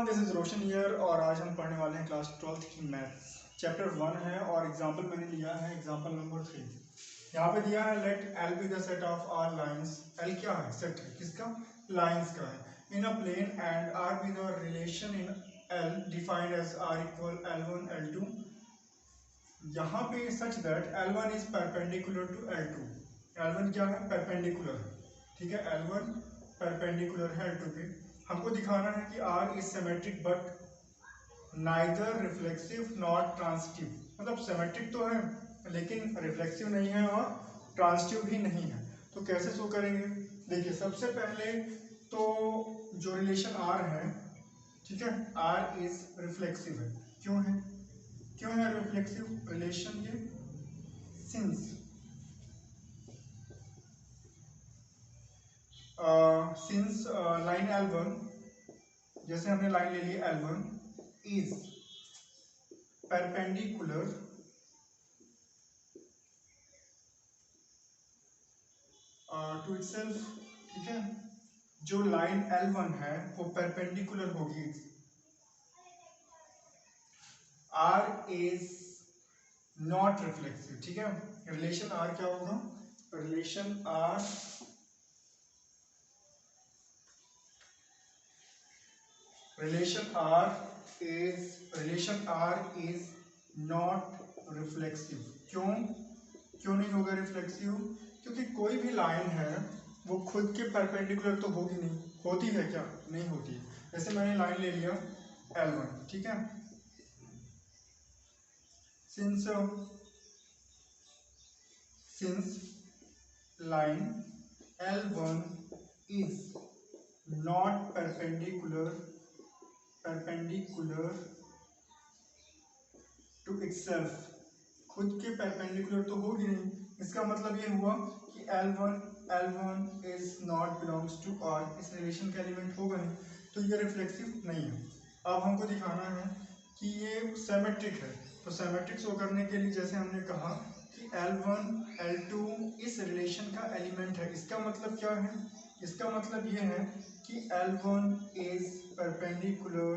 Everyone, this is Roshan year और आज हम पढ़ने वाले हैं क्लास 12th की मैथ्स चैप्टर 1 है और एग्जांपल मैंने लिया है एग्जांपल नंबर 3। यहाँ पे दिया है let L be the set of all lines. L क्या है? सेट है किसका? लाइंस का है। In a plane and R be the relation in L defined as R equal L1 L2। यहाँ पे such that L1 is perpendicular to L2। L1 क्या है? परपेंडिकुलर है, ठीक है। L1 परपेंडिकुलर है L2 पे। हमको दिखाना है कि R is symmetric but neither reflexive not transitive. मतलब सिमेट्रिक तो है लेकिन रिफ्लेक्सिव नहीं है और ट्रांसिटिव भी नहीं है। तो कैसे शो करेंगे? देखिए, सबसे पहले तो जो रिलेशन R है, ठीक है, R इज रिफ्लेक्सिव है। क्यों है? क्यों है रिफ्लेक्सिव रिलेशन? ये सिंस लाइन L1, जैसे हमने लाइन ले ली L1 is perpendicular to itself, ठीक है। जो लाइन L1 है वो परपेंडिकुलर होगी, R इज नॉट रिफ्लेक्सिव, ठीक है। रिलेशन R क्या होगा? Relation R is not reflexive. क्यों नहीं होगा रिफ्लेक्सिव? क्योंकि कोई भी लाइन है वो खुद के परपेंडिकुलर तो होगी नहीं। होती है क्या? नहीं होती है। जैसे मैंने लाइन ले लिया L1, ठीक है। Since line L1 is not perpendicular to itself, खुद के परपेंडिकुलर तो होगी नहीं। इसका मतलब ये हुआ कि L1 is not belongs to R, इस रिलेशन का एलिमेंट होगा नहीं, तो ये रिफ्लेक्सिव नहीं है। अब हमको दिखाना है कि ये सिमेट्रिक है। तो सिमेट्रिक शो करने के लिए जैसे हमने कहा कि L1 L2 इस रिलेशन का एलिमेंट है। इसका मतलब क्या है? इसका मतलब ये है कि L1 is perpendicular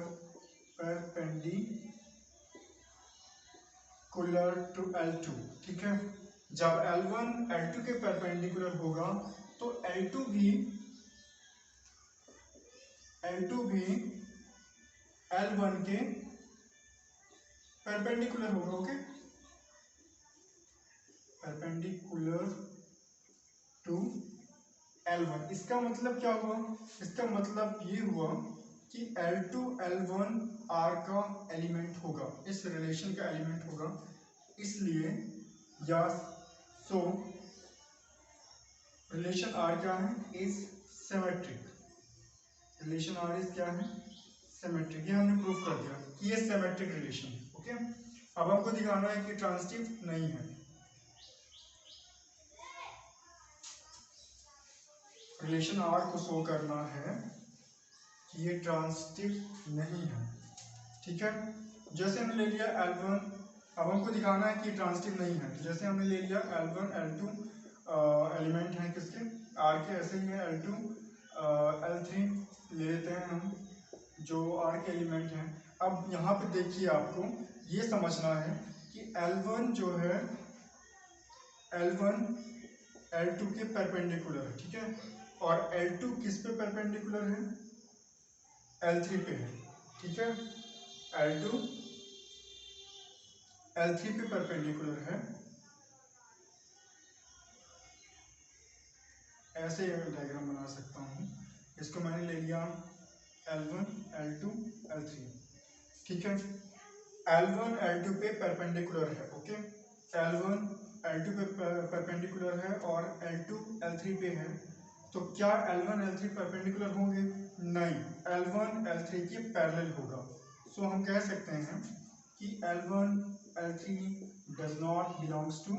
to L2, ठीक है। जब L1 L2 के परपेंडिकुलर होगा तो L2 भी L1 के परपेंडिकुलर होगा, ओके। Perpendicular to L1। इसका मतलब क्या हुआ? इसका मतलब ये हुआ कि L2 L1 R का एलिमेंट होगा, इस रिलेशन का एलिमेंट होगा। इसलिए या सो रिलेशन R क्या है? Is symmetric. Relation R is क्या है? सिमेट्रिक। ये हमने प्रूफ कर दिया कि ये सिमेट्रिक रिलेशन है, ओके। अब हमको दिखाना है कि ट्रांसिटिव नहीं है। रिलेशन R को शो करना है कि ये ट्रांसिटिव नहीं है, ठीक है। जैसे हमने ले लिया L1, अब हमको दिखाना है कि ट्रांसिटिव नहीं है। तो जैसे हमने ले लिया L1 L2 एलिमेंट है किसके? R के। ऐसे ही है L2 L3 ले लेते हैं हम, जो R के एलिमेंट हैं। अब यहाँ पे देखिए, आपको ये समझना है कि L1 जो है L1 L2 के परपेंडिकुलर है, ठीक है। और L2 किस पे परपेंडिकुलर है? L3 पे है, ठीक है। L2 L3 पे परपेंडिकुलर है। ऐसे डायग्राम बना सकता हूँ। इसको मैंने ले लिया L1 L2 L3, ठीक है। L1 L2 पे परपेंडिकुलर है, ओके। L1 L2 पे परपेंडिकुलर है और L2 L3 पे है। तो क्या L1 L3 परपेंडिकुलर होंगे? नहीं, L1 L3 के पैरेलल होगा। सो हम कह सकते हैं कि L1 L3 does not belongs to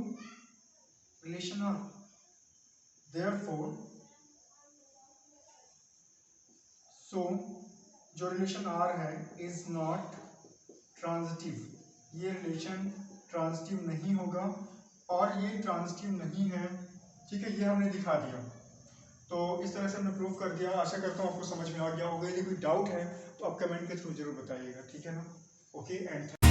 relation R। Therefore, so जो रिलेशन R है इज नॉट ट्रांजिटिव। ये रिलेशन ट्रांजिटिव नहीं होगा और ये ट्रांजिटिव नहीं है, ठीक है। ये हमने दिखा दिया। तो इस तरह से हमने प्रूव कर दिया। आशा करता हूँ आपको समझ में आ गया होगा। यदि कोई डाउट है तो आप कमेंट के थ्रू जरूर बताइएगा, ठीक है ना। Okay and